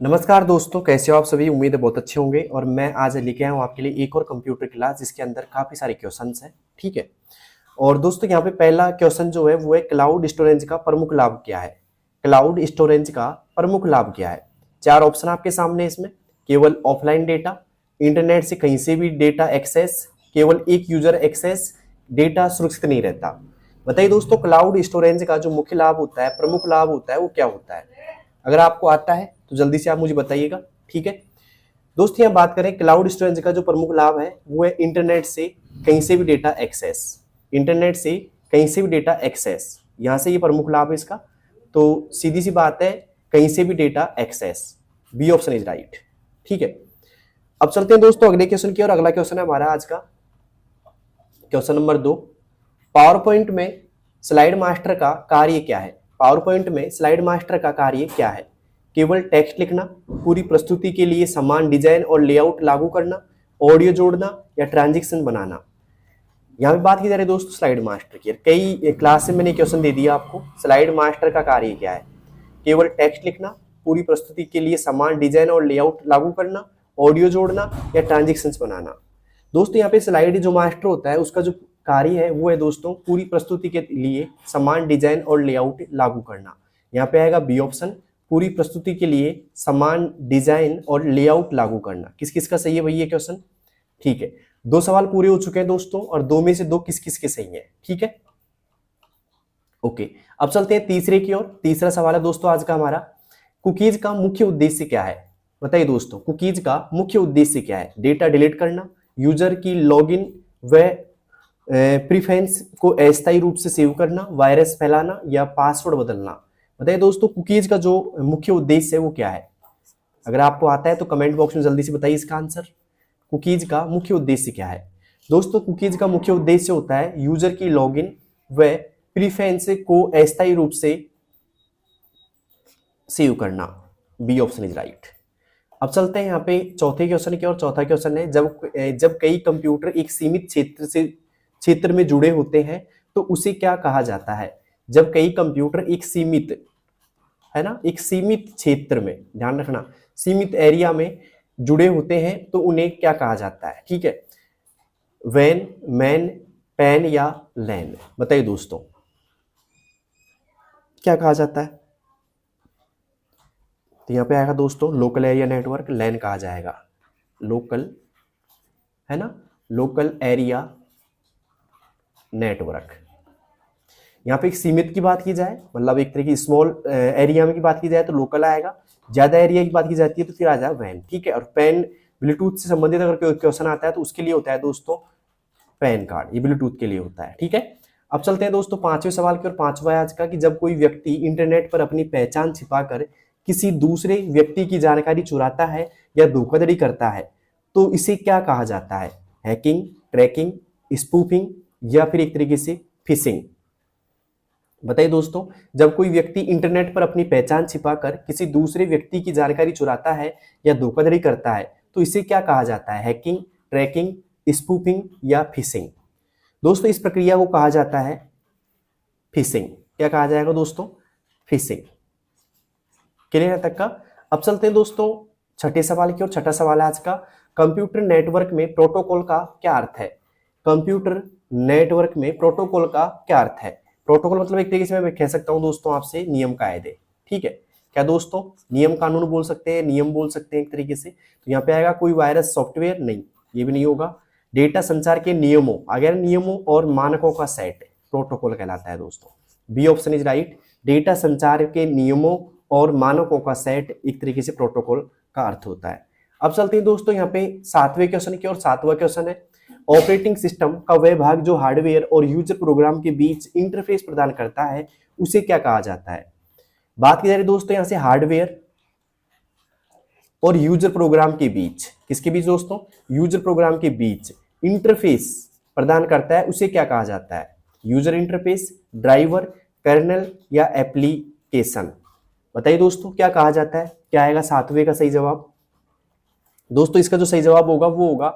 नमस्कार दोस्तों, कैसे हो आप सभी। उम्मीद है बहुत अच्छे होंगे। और मैं आज लेके आया हूँ आपके लिए एक और कंप्यूटर क्लास जिसके अंदर काफ़ी सारे क्वेश्चंस हैं। ठीक है। और दोस्तों यहाँ पे पहला क्वेश्चन जो है वो है क्लाउड स्टोरेज का प्रमुख लाभ क्या है। क्लाउड स्टोरेज का प्रमुख लाभ क्या है। चार ऑप्शन आपके सामने इसमें। केवल ऑफलाइन डेटा, इंटरनेट से कहीं से भी डेटा एक्सेस, केवल एक यूजर एक्सेस, डेटा सुरक्षित नहीं रहता। बताइए दोस्तों, क्लाउड स्टोरेज का जो मुख्य लाभ होता है, प्रमुख लाभ होता है, वो क्या होता है। अगर आपको आता है तो जल्दी से आप मुझे बताइएगा। ठीक है दोस्तों, यहाँ बात करें क्लाउड स्टोरेज का जो प्रमुख लाभ है वो है इंटरनेट से कहीं से भी डेटा एक्सेस। इंटरनेट से कहीं से भी डेटा एक्सेस, यहाँ से ये प्रमुख लाभ है इसका। तो सीधी सी बात है, कहीं से भी data access. B option is right. ठीक है, अब चलते हैं दोस्तों अगले क्वेश्चन की। और अगला क्वेश्चन है हमारा आज का क्वेश्चन नंबर 2। पावर पॉइंट में स्लाइड मास्टर का कार्य क्या है। पावर पॉइंट में स्लाइड मास्टर का कार्य क्या है। केवल टेक्स्ट लिखना, पूरी प्रस्तुति के लिए समान डिजाइन और लेआउट लागू करना, ऑडियो जोड़ना या ट्रांजेक्शन बनाना। यहाँ पे बात की जा रही है दोस्तों स्लाइड मास्टर की। कई क्लास में मैंने क्वेश्चन दे दिया आपको। स्लाइड मास्टर का कार्य क्या है। केवल टेक्स्ट लिखना, पूरी प्रस्तुति के लिए समान डिजाइन और लेआउट लागू करना, ऑडियो जोड़ना या ट्रांजेक्शन बनाना। दोस्तों यहाँ पे स्लाइड जो मास्टर होता है उसका जो कार्य है वो है दोस्तों पूरी प्रस्तुति के लिए समान डिजाइन और लेआउट लागू करना। यहाँ पे आएगा बी ऑप्शन, पूरी प्रस्तुति के लिए समान डिजाइन और लेआउट लागू करना। किस किस का सही है भैया क्वेश्चन। ठीक है, दो सवाल पूरे हो चुके हैं दोस्तों, और दो में से दो किस किस के सही है। ठीक है, ओके। अब चलते हैं तीसरे की ओर। तीसरा सवाल है दोस्तों आज का हमारा, कुकीज का मुख्य उद्देश्य क्या है। बताइए दोस्तों, कुकीज का मुख्य उद्देश्य क्या है। डेटा डिलीट करना, यूजर की लॉगिन व प्रीफरेंस को अस्थायी रूप से सेव करना, वायरस फैलाना या पासवर्ड बदलना। बताइए दोस्तों, कुकीज का जो मुख्य उद्देश्य है वो क्या है। अगर आपको आता है तो कमेंट बॉक्स में जल्दी से बताइए इसका आंसर। कुकीज का मुख्य उद्देश्य क्या है। दोस्तों कुकीज का मुख्य उद्देश्य होता है यूजर की लॉगिन व प्रीफरेंस को अस्थायी रूप से सेव करना। B option is right. अब चलते हैं यहाँ पे चौथे क्वेश्चन की। और चौथा क्वेश्चन है, जब कई कंप्यूटर एक सीमित क्षेत्र में जुड़े होते हैं तो उसे क्या कहा जाता है। जब कई कंप्यूटर एक सीमित, है ना, एक सीमित क्षेत्र में, ध्यान रखना, सीमित एरिया में जुड़े होते हैं तो उन्हें क्या कहा जाता है। ठीक है, वैन, मैन, पैन या लैन। बताइए दोस्तों क्या कहा जाता है। तो यहाँ पे आएगा दोस्तों लोकल एरिया नेटवर्क, लैन कहा जाएगा। लोकल, है ना, लोकल एरिया नेटवर्क। यहाँ पे एक सीमित की बात की जाए, मतलब एक तरह की स्मॉल एरिया में की बात की जाए तो लोकल आएगा। ज्यादा एरिया की बात की जाती है तो फिर आ जाए वैन। ठीक है, और पैन ब्लूटूथ से संबंधित अगर क्वेश्चन आता है तो उसके लिए होता है दोस्तों पैन कार्ड, ये ब्लूटूथ के लिए होता है। ठीक है, अब चलते हैं दोस्तों पांचवें सवाल की। और पांचवा आज का कि जब कोई व्यक्ति इंटरनेट पर अपनी पहचान छिपाकर किसी दूसरे व्यक्ति की जानकारी चुराता है या धोखाधड़ी करता है तो इसे क्या कहा जाता है। हैकिंग, ट्रैकिंग, स्पूफिंग या फिर एक तरीके से फिशिंग। बताइए दोस्तों, जब कोई व्यक्ति इंटरनेट पर अपनी पहचान छिपाकर किसी दूसरे व्यक्ति की जानकारी चुराता है या धोखाधड़ी करता है तो इसे क्या कहा जाता है। हैकिंग, ट्रैकिंग, स्पूफिंग या फिशिंग। दोस्तों इस प्रक्रिया को कहा जाता है फिशिंग। क्या कहा जाएगा दोस्तों, फिशिंग। क्लियर है तक का। अब चलते हैं दोस्तों छठे सवाल की ओर। छठा सवाल है आज का, कंप्यूटर नेटवर्क में प्रोटोकॉल का क्या अर्थ है। कंप्यूटर नेटवर्क में प्रोटोकॉल का क्या अर्थ है। प्रोटोकॉल मतलब एक तरीके से मैं कह सकता हूं दोस्तों आपसे नियम कायदे। ठीक है, क्या दोस्तों, नियम कानून बोल सकते हैं, नियम बोल सकते हैं एक तरीके से। तो यहाँ पे आएगा कोई वायरस सॉफ्टवेयर, नहीं ये भी नहीं होगा। डेटा संचार के नियमों, अगर नियमों और मानकों का सेट प्रोटोकॉल कहलाता है दोस्तों। B option is right. Data संचार के नियमों और मानकों का सेट एक तरीके से प्रोटोकॉल का अर्थ होता है। अब चलते हैं दोस्तों यहाँ पे सातवें क्वेश्चन की। और सातवां क्वेश्चन है, ऑपरेटिंग सिस्टम का वह भाग जो हार्डवेयर और यूजर प्रोग्राम के बीच इंटरफेस प्रदान करता है उसे क्या कहा जाता है। बात की जा रही है दोस्तों यहाँ से हार्डवेयर और यूजर प्रोग्राम के बीच, किसके बीच दोस्तों, यूजर प्रोग्राम के बीच इंटरफेस प्रदान करता है उसे क्या कहा जाता है। यूजर इंटरफेस, ड्राइवर, कर्नेल या एप्लीकेशन। बताइए दोस्तों क्या कहा जाता है। क्या आएगा सातवें का सही जवाब। दोस्तों इसका जो सही जवाब होगा वो होगा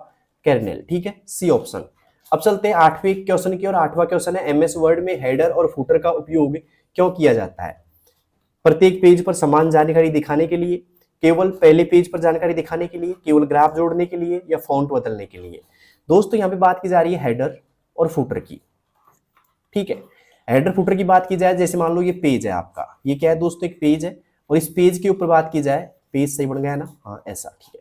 कर्नेल। ठीक है, सी ऑप्शन। अब चलते हैं आठवें क्वेश्चन की। और आठवां क्वेश्चन है, एमएस वर्ड में हेडर और फुटर का उपयोग क्यों किया जाता है। प्रत्येक पेज पर समान जानकारी दिखाने के लिए, केवल पहले पेज पर जानकारी दिखाने के लिए, केवल ग्राफ जोड़ने के लिए, या फॉन्ट बदलने के लिए। दोस्तों यहाँ पे बात की जा रही है हेडर और फुटर की, ठीक है। हेडर फुटर की बात की जाए, जैसे मान लो ये पेज है आपका, ये क्या है दोस्तों, एक पेज है, और इस पेज के ऊपर बात की जाए, पेज सही बन गया ना, हाँ ऐसा, ठीक है।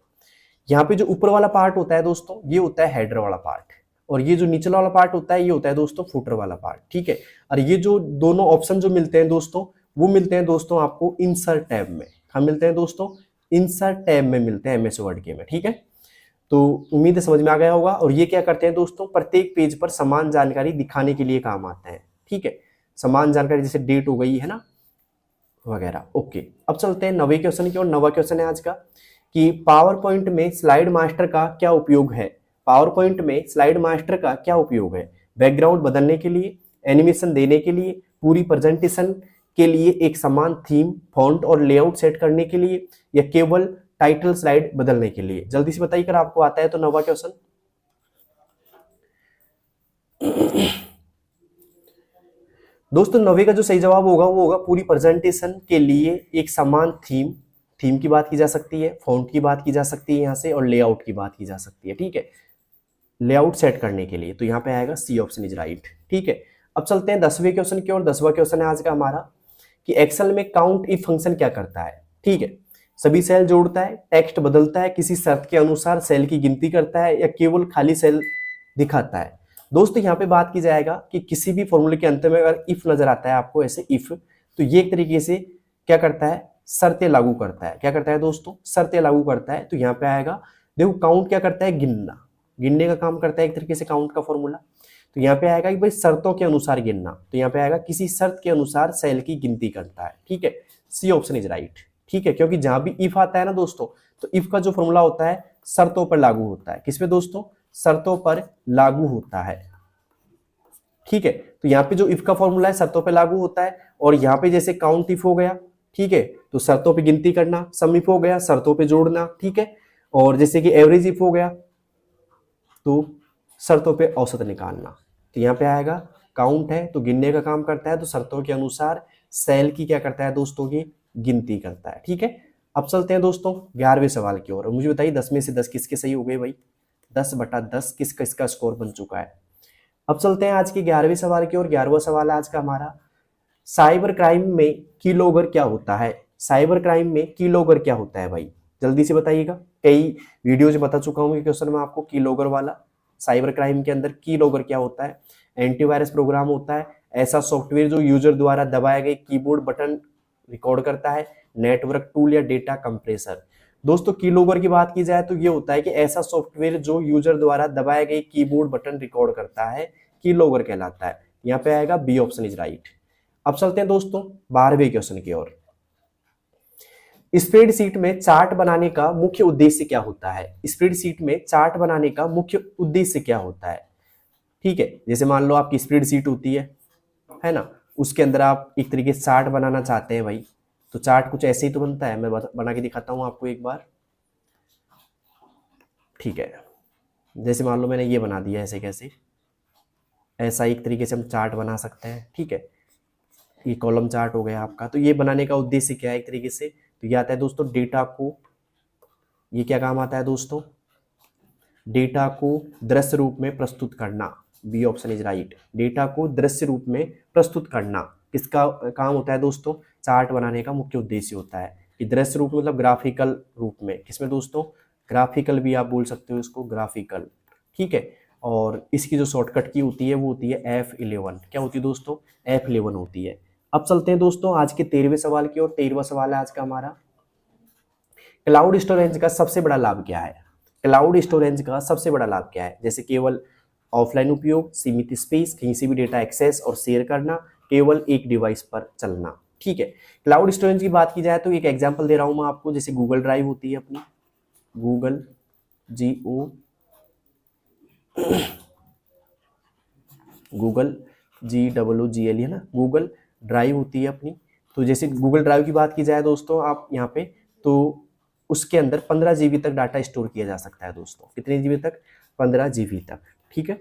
यहाँ पे जो ऊपर वाला पार्ट होता है दोस्तों, ये होता है हेडर वाला पार्ट, और ये जो नीचे वाला पार्ट होता है, ये होता है दोस्तों फुटर वाला पार्ट, ठीक है। और ये जो दोनों ऑप्शन जो मिलते हैं दोस्तों, वो मिलते हैं दोस्तों आपको इंसर्ट टैब में। हम मिलते हैं दोस्तों इंसर्ट टैब में मिलते हैं एमएस वर्ड के में, ठीक है। तो उम्मीद है समझ में आ गया होगा। और ये क्या करते हैं दोस्तों, प्रत्येक पेज पर समान जानकारी दिखाने के लिए काम आते हैं, ठीक है। समान जानकारी जैसे डेट हो गई है ना, वगैरह। ओके, अब चलते हैं नवे क्वेश्चन की ओर। नवा क्वेश्चन है आज का कि पावर पॉइंट में स्लाइड मास्टर का क्या उपयोग है। पावर पॉइंट में स्लाइड मास्टर का क्या उपयोग है? बैकग्राउंड बदलने के लिए, एनिमेशन देने के लिए, पूरी प्रेजेंटेशन के लिए एक समान थीम, फॉन्ट और लेआउट सेट करने के लिए, या केवल टाइटल स्लाइड बदलने के लिए। जल्दी से बताइए अगर आपको आता है तो नवा क्वेश्चन। दोस्तों नवे का जो सही जवाब होगा वो होगा पूरी प्रेजेंटेशन के लिए एक समान थीम। थीम की बात की जा सकती है, फॉन्ट की बात की जा सकती है यहाँ से, और लेआउट की बात की जा सकती है, ठीक है। लेआउट सेट करने के लिए, तो यहाँ पे आएगा सी ऑप्शन इज राइट, ठीक है। अब चलते हैं 10वें क्वेश्चन की ओर। 10वां क्वेश्चन है आज का हमारा कि एक्सेल में काउंट इफ फंक्शन क्या करता है, ठीक है। सभी सेल जोड़ता है, टेक्स्ट बदलता है, किसी शर्त के अनुसार सेल की गिनती करता है, या केवल खाली सेल दिखाता है। दोस्तों यहाँ पे बात की जाएगा कि किसी भी फॉर्मूले के अंत में अगर इफ नजर आता है आपको ऐसे इफ, तो ये एक तरीके से क्या करता है, शर्तें लागू करता है। क्या करता है दोस्तों, शर्तें लागू करता है। तो यहाँ पे आएगा, देखो काउंट क्या करता है, गिनना, गिनने का काम करता है एक तरीके से काउंट का फॉर्मूला। तो यहाँ पे आएगा कि भाई शर्तों के अनुसार गिनना, तो यहाँ पे आएगा किसी शर्त के अनुसार सेल की गिनती करता है, ठीक है। सी ऑप्शन इज राइट, ठीक है, क्योंकि जहां भी इफ आता है ना दोस्तों, तो इफ का जो फॉर्मूला होता है शर्तों पर लागू होता है। किस पे दोस्तों, शर्तों पर लागू होता है, ठीक है। तो यहाँ पे जो इफ का फॉर्मूला है शर्तों पे लागू होता है, और यहाँ पे जैसे काउंट इफ हो गया, ठीक है, तो शर्तों पे गिनती करना, सम इफ हो गया शर्तों पे जोड़ना, ठीक है। और जैसे कि एवरेज इफ हो गया तो शर्तों पे औसत निकालना। तो यहाँ पे आएगा काउंट है तो गिनने का काम करता है, तो शर्तों के अनुसार सेल की क्या करता है दोस्तों की गिनती करता है, ठीक है। अब चलते हैं दोस्तों 11वें सवाल की ओर। मुझे बताइए 10 में से 10 किसके सही हो गए भाई, 10/10 किसका इसका स्कोर बन चुका है। अब चलते हैं आज के 11वें सवाल की ओर। 11वां सवाल है आज का हमारा, साइबर क्राइम में कीलॉगर क्या होता है। साइबर क्राइम में कीलॉगर क्या होता है भाई, जल्दी से बताइएगा। कई वीडियोज बता चुका हूँ क्वेश्चन में आपको कीलॉगर वाला। साइबर क्राइम के अंदर कीलॉगर क्या होता है, एंटीवायरस प्रोग्राम होता है, ऐसा सॉफ्टवेयर जो यूजर द्वारा दबाए गए कीबोर्ड बटन रिकॉर्ड करता है, नेटवर्क टूल या डेटा कंप्रेसर। दोस्तों कीलॉगर की बात की जाए तो ये होता है कि ऐसा सॉफ्टवेयर जो यूजर द्वारा दबाए गए कीबोर्ड बटन रिकॉर्ड करता है, कीलॉगर कहलाता है। यहाँ पे आएगा बी ऑप्शन इज राइट। अब चलते हैं दोस्तों 12वें क्वेश्चन की ओर। स्प्रेडशीट में चार्ट बनाने का मुख्य उद्देश्य क्या होता है। स्प्रेडशीट में चार्ट बनाने का मुख्य उद्देश्य क्या होता है, ठीक है। जैसे मान लो आपकी स्प्रेडशीट होती है ना, उसके अंदर आप एक तरीके से चार्ट बनाना चाहते हैं भाई, तो चार्ट कुछ ऐसे ही तो बनता है। मैं बना के दिखाता हूं आपको एक बार, ठीक है। जैसे मान लो मैंने ये बना दिया ऐसे, कैसे ऐसा एक तरीके से हम चार्ट बना सकते हैं, ठीक है। ये कॉलम चार्ट हो गया आपका। तो ये बनाने का उद्देश्य क्या है एक तरीके से, तो ये आता है दोस्तों डेटा को, ये क्या काम आता है दोस्तों, डेटा को दृश्य रूप में प्रस्तुत करना। B option is right, data को दृश्य रूप में प्रस्तुत करना किसका काम होता है दोस्तों, चार्ट बनाने का मुख्य उद्देश्य होता है। कि दृश्य रूप मतलब ग्राफिकल रूप में, किसमें दोस्तों, ग्राफिकल भी आप बोल सकते हो इसको, ग्राफिकल, ठीक है। और इसकी जो शॉर्टकट की होती है वो होती है F11। क्या होती है दोस्तों, F11 होती है। अब चलते हैं दोस्तों आज के 13वें सवाल की ओर। 13वां सवाल है आज का हमारा, क्लाउड स्टोरेज का सबसे बड़ा लाभ क्या है। क्लाउड स्टोरेज का सबसे बड़ा लाभ क्या है, जैसे केवल ऑफलाइन उपयोग, सीमित स्पेस, कहीं से भी डेटा एक्सेस और शेयर करना, केवल एक डिवाइस पर चलना, ठीक है। क्लाउड स्टोरेज की बात की जाए तो एक एग्जांपल दे रहा हूं मैं आपको, जैसे गूगल ड्राइव होती है अपनी, गूगल GOOGLE है ना, गूगल ड्राइव होती है अपनी। तो जैसे गूगल ड्राइव की बात की जाए दोस्तों आप यहाँ पे, तो उसके अंदर 15 GB तक डाटा स्टोर किया जा सकता है दोस्तों। कितने GB तक, 15 GB तक, ठीक है।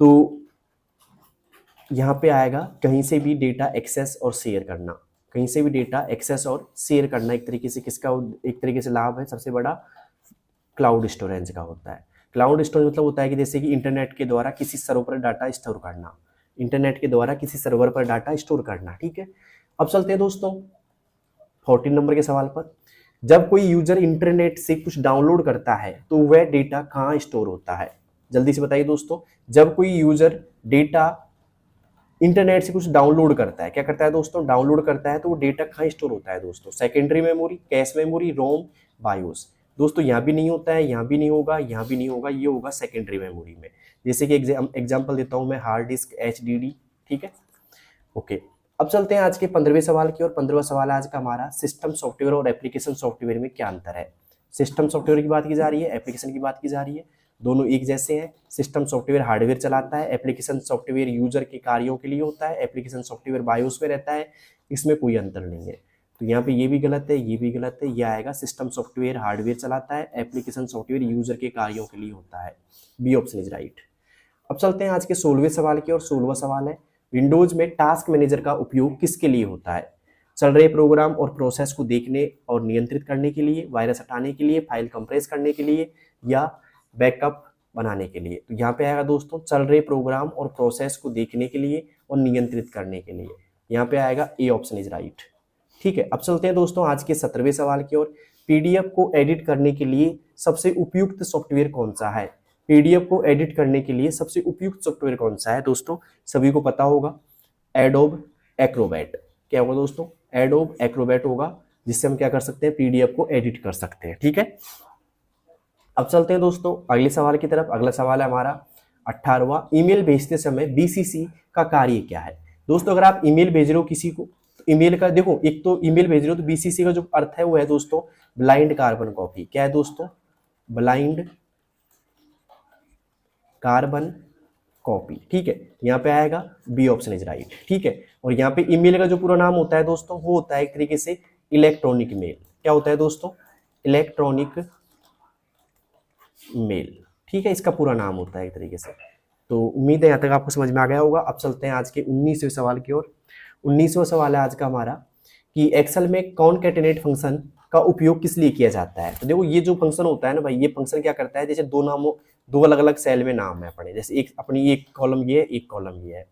तो यहाँ पे आएगा कहीं से भी डेटा एक्सेस और शेयर करना, कहीं से भी डेटा एक्सेस और शेयर करना एक तरीके से किसका, एक तरीके से लाभ है सबसे बड़ा क्लाउड स्टोरेज का होता है। क्लाउड स्टोरेज मतलब होता है कि जैसे कि इंटरनेट के द्वारा किसी सर्वर पर डाटा स्टोर करना, इंटरनेट के द्वारा किसी सर्वर पर डाटा स्टोर करना, ठीक है। अब चलते हैं दोस्तों 14 नंबर के सवाल पर। जब कोई यूजर इंटरनेट से कुछ डाउनलोड करता है तो वह डेटा कहाँ स्टोर होता है? जल्दी से बताइए दोस्तों। जब कोई यूजर डेटा इंटरनेट से कुछ डाउनलोड करता है, क्या करता है दोस्तों, डाउनलोड करता है, तो वो डेटा कहाँ स्टोर होता है दोस्तों? सेकेंडरी मेमोरी, कैश मेमोरी, रोम, बायोस। दोस्तों यहाँ भी नहीं होता है, यहाँ भी नहीं होगा, यहाँ भी नहीं होगा, ये होगा सेकेंडरी मेमोरी में। जैसे कि एग्जाम्पल देता हूँ मैं, हार्ड डिस्क, HDD, ठीक है, ओके। अब चलते हैं आज के 15वें सवाल की ओर। 15वां सवाल आज का हमारा, सिस्टम सॉफ्टवेयर और एप्लीकेशन सॉफ्टवेयर में क्या अंतर है? सिस्टम सॉफ्टवेयर की बात की जा रही है, एप्लीकेशन की बात की जा रही है, दोनों एक जैसे हैं। सिस्टम सॉफ्टवेयर हार्डवेयर चलाता है, एप्लीकेशन सॉफ्टवेयर यूजर के कार्यों के लिए होता है, एप्लीकेशन सॉफ्टवेयर बायोस में रहता है, इसमें कोई अंतर नहीं है। तो यहाँ पे ये भी गलत है, ये भी गलत है, ये आएगा सिस्टम सॉफ्टवेयर हार्डवेयर चलाता है, एप्लीकेशन सॉफ्टवेयर यूजर के कार्यों के लिए होता है। B option is right. अब चलते हैं आज के 16वें सवाल की ओर। 16वां सवाल है, विंडोज में टास्क मैनेजर का उपयोग किसके लिए होता है? चल रहे प्रोग्राम और प्रोसेस को देखने और नियंत्रित करने के लिए, वायरस हटाने के लिए, फाइल कंप्रेस करने के लिए, या बैकअप बनाने के लिए? तो यहाँ पे आएगा दोस्तों, चल रहे प्रोग्राम और प्रोसेस को देखने के लिए और नियंत्रित करने के लिए। यहाँ पे आएगा ए ऑप्शन इज राइट, ठीक है। अब चलते हैं दोस्तों आज के 17वें सवाल की ओर। पीडीएफ को एडिट करने के लिए सबसे उपयुक्त सॉफ्टवेयर कौन सा है? पीडीएफ को एडिट करने के लिए सबसे उपयुक्त सॉफ्टवेयर कौन सा है दोस्तों? सभी को पता होगा, एडोब एक्रोबैट। क्या होगा दोस्तों? एडोब एक्रोबैट होगा, जिससे हम क्या कर सकते हैं, पीडीएफ को एडिट कर सकते हैं, ठीक है। अब चलते हैं दोस्तों अगले सवाल की तरफ। अगला सवाल है हमारा 18वां, ईमेल भेजते समय बीसीसी का कार्य क्या है? दोस्तों अगर आप ईमेल भेज रहे हो किसी को, ईमेल का देखो, एक तो ईमेल भेज रहे हो तो बीसीसी का जो अर्थ है वो है दोस्तों ब्लाइंड कार्बन कॉपी। क्या है दोस्तों? ब्लाइंड कार्बन कॉपी, ठीक है। यहाँ पे आएगा बी ऑप्शन इज राइट, ठीक है। और यहाँ पे ईमेल का जो पूरा नाम होता है दोस्तों, वो होता है एक तरीके से इलेक्ट्रॉनिक मेल। क्या होता है दोस्तों? इलेक्ट्रॉनिक मेल, ठीक है, इसका पूरा नाम होता है एक तरीके से। तो उम्मीद है यहाँ तक आपको समझ में आ गया होगा। अब चलते हैं आज के 19वें सवाल की ओर। 19वां सवाल है आज का हमारा कि एक्सेल में कॉनकैटिनेट फंक्शन का उपयोग किस लिए किया जाता है? तो देखो ये जो फंक्शन होता है ना भाई, ये फंक्शन क्या करता है, जैसे दो अलग अलग सेल में नाम है अपने, जैसे एक अपनी एक कॉलम ये है, एक कॉलम ये है,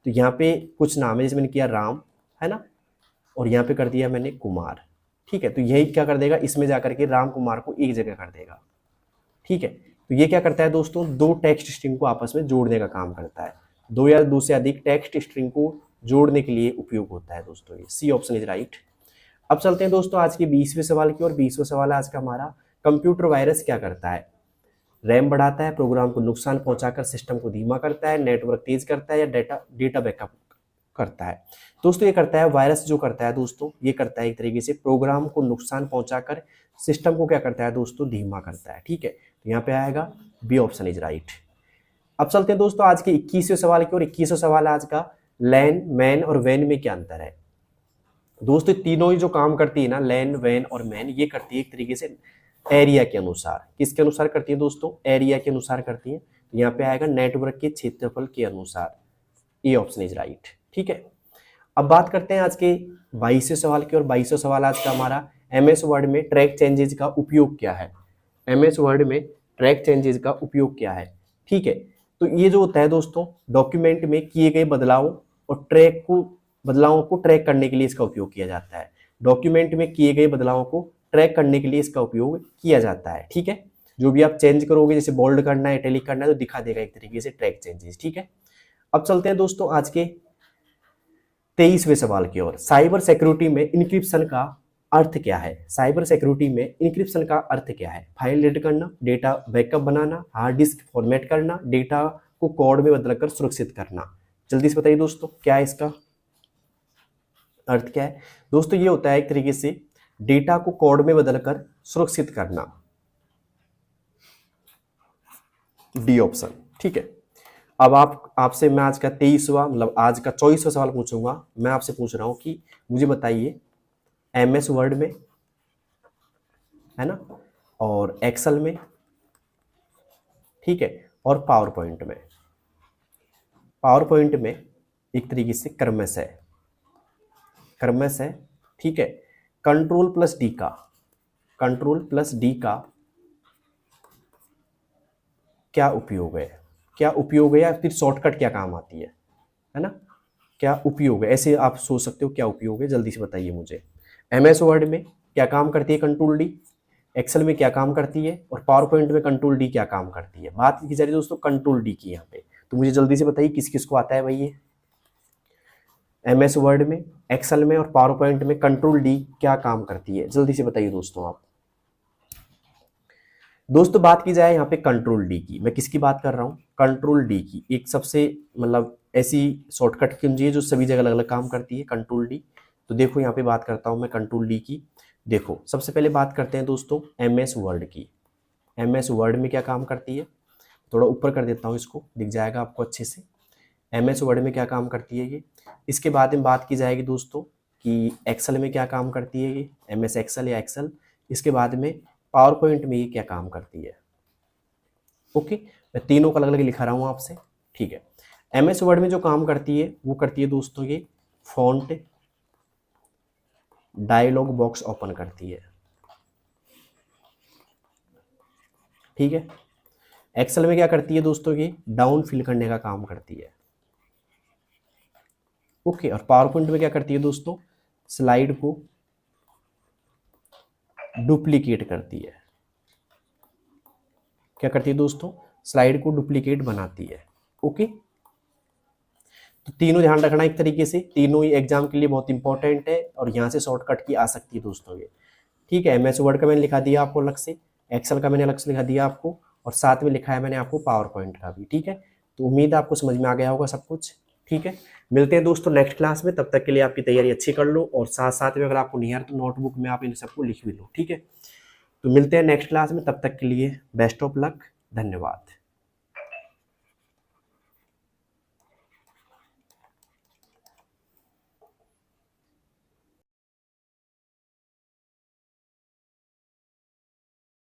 तो यहाँ पे कुछ नाम है, जैसे मैंने किया राम, है ना, और यहाँ पे कर दिया मैंने कुमार, ठीक है। तो यही क्या कर देगा, इसमें जाकर के राम कुमार को एक जगह कर देगा, ठीक है। तो ये क्या करता है दोस्तों, दो टेक्स्ट स्ट्रिंग को आपस में जोड़ने का काम करता है, दो या दो से अधिक टेक्स्ट स्ट्रिंग को जोड़ने के लिए उपयोग होता है दोस्तों। ये सी ऑप्शन इज राइट। अब चलते हैं दोस्तों आज के 20वें सवाल की ओर। 20वां सवाल है आज का हमारा, कंप्यूटर वायरस क्या करता है? रैम बढ़ाता है, प्रोग्राम को नुकसान पहुंचाकर सिस्टम को धीमा करता है, नेटवर्क तेज करता है, या डेटा बैकअप करता है? दोस्तों ये करता है, वायरस जो करता है दोस्तों, ये करता है एक तरीके से प्रोग्राम को नुकसान पहुंचाकर सिस्टम को क्या करता है दोस्तों, धीमा करता है, ठीक है। तो यहाँ पे आएगा बी ऑप्शन इज राइट। अब चलते हैं दोस्तों आज के 21वें सवाल की ओर। 21वां सवाल आज का, लैन, मैन और वैन में क्या अंतर है? दोस्तों तीनों ही जो काम करती है ना, लैन, वैन और मैन, ये करती है एक तरीके से एरिया के अनुसार। किसके अनुसार करती है दोस्तों? एरिया के अनुसार करती है। तो यहाँ पे आएगा नेटवर्क के क्षेत्रफल के अनुसार। ए ऑप्शन इज राइट, ठीक है। अब बात करते हैं आज के 22वें सवाल की ओर। 22वां सवाल आज का हमारा, एमएस वर्ड में ट्रैक चेंजेस का उपयोग क्या है? एमएस वर्ड में ट्रैक चेंजेस का उपयोग क्या है, ठीक है। तो ये जो होता है दोस्तों, डॉक्यूमेंट में किए गए बदलाव और बदलावों को ट्रैक करने के लिए इसका उपयोग किया जाता है। डॉक्यूमेंट में किए गए बदलावों को ट्रैक करने के लिए इसका उपयोग किया जाता है, ठीक है। जो भी आप चेंज करोगे, जैसे बोल्ड करना है, इटैलिक करना है, तो दिखा देगा एक तरीके से ट्रैक चेंजेस, ठीक है। अब चलते हैं दोस्तों आज के 23वें सवाल की ओर। साइबर सिक्योरिटी में इंक्रिप्शन का अर्थ क्या है? साइबर सिक्योरिटी में इंक्रिप्शन का अर्थ क्या है? फाइल रीड करना, डेटा बैकअप बनाना, हार्ड डिस्क फॉर्मेट करना, डेटा को कोड में बदलकर सुरक्षित करना। जल्दी से बताइए दोस्तों क्या है इसका अर्थ, क्या है दोस्तों? ये होता है एक तरीके से डेटा को कोड में बदलकर सुरक्षित करना, डी ऑप्शन, ठीक है। अब आपसे मैं आज का 23वां मतलब आज का 24वां सवाल पूछूंगा। मैं आपसे पूछ रहा हूं कि मुझे बताइए, एमएस वर्ड में, है ना, और एक्सेल में, ठीक है, और पावर पॉइंट में। पावर पॉइंट में एक तरीके से क्रमश है ठीक है। कंट्रोल प्लस डी का, कंट्रोल प्लस डी का क्या उपयोग है, क्या उपयोग है या फिर शॉर्टकट क्या काम आती है ना, क्या उपयोग है, ऐसे आप सोच सकते हो क्या उपयोग है, जल्दी से बताइए मुझे। एमएस वर्ड में क्या काम करती है कंट्रोल डी, एक्सेल में क्या काम करती है, और पावर पॉइंट में कंट्रोल डी क्या काम करती है। बात की जा रही है दोस्तों कंट्रोल डी की यहाँ पे, तो मुझे जल्दी से बताइए किस किस को आता है भाई ये। एमएस वर्ड में, एक्सेल में और पावर पॉइंट में कंट्रोल डी क्या काम करती है, जल्दी से बताइए दोस्तों आप। दोस्तों बात की जाए यहाँ पे कंट्रोल डी की, मैं किसकी बात कर रहा हूँ, कंट्रोल डी की। एक सबसे मतलब ऐसी शॉर्टकट की है जो सभी जगह अलग अलग काम करती है, कंट्रोल डी। तो देखो यहाँ पे बात करता हूँ मैं कंट्रोल डी की। देखो सबसे पहले बात करते हैं दोस्तों एमएस वर्ड की। एमएस वर्ड में क्या काम करती है, थोड़ा ऊपर कर देता हूँ इसको, दिख जाएगा आपको अच्छे से। एमएस वर्ड में क्या काम करती है ये। इसके बाद में बात की जाएगी दोस्तों कि एक्सेल में क्या काम करती है ये, एमएस एक्सेल या एक्सेल। इसके बाद में पावर पॉइंट में ये क्या काम करती है। ओके, मैं तीनों को अलग अलग लिखा रहा हूँ आपसे, ठीक है। एमएस वर्ड में जो काम करती है वो करती है दोस्तों ये फॉन्ट डायलॉग बॉक्स ओपन करती है, ठीक है। एक्सेल में क्या करती है दोस्तों ये डाउन फिल करने का काम करती है, ओके। और पावर पॉइंट में क्या करती है दोस्तों, स्लाइड को डुप्लीकेट करती है। क्या करती है दोस्तों, स्लाइड को डुप्लीकेट बनाती है, ओके। तो तीनों ध्यान रखना एक तरीके से, तीनों ही एग्जाम के लिए बहुत इंपॉर्टेंट है और यहाँ से शॉर्टकट की आ सकती है दोस्तों ये, ठीक है। एमएस वर्ड का मैंने लिखा दिया आपको अलग से, एक्सेल का मैंने अलग से लिखा दिया आपको, और साथ में लिखा है मैंने आपको पावर पॉइंट का भी, ठीक है। तो उम्मीद है आपको समझ में आ गया होगा सब कुछ, ठीक है। मिलते हैं दोस्तों नेक्स्ट क्लास में, तब तक के लिए आपकी तैयारी अच्छी कर लो, और साथ साथ में अगर आपको नहीं आ रहा तो नोटबुक में आप इन सबको लिख भी लो, ठीक है। तो मिलते हैं नेक्स्ट क्लास में, तब तक के लिए बेस्ट ऑफ लक, धन्यवाद।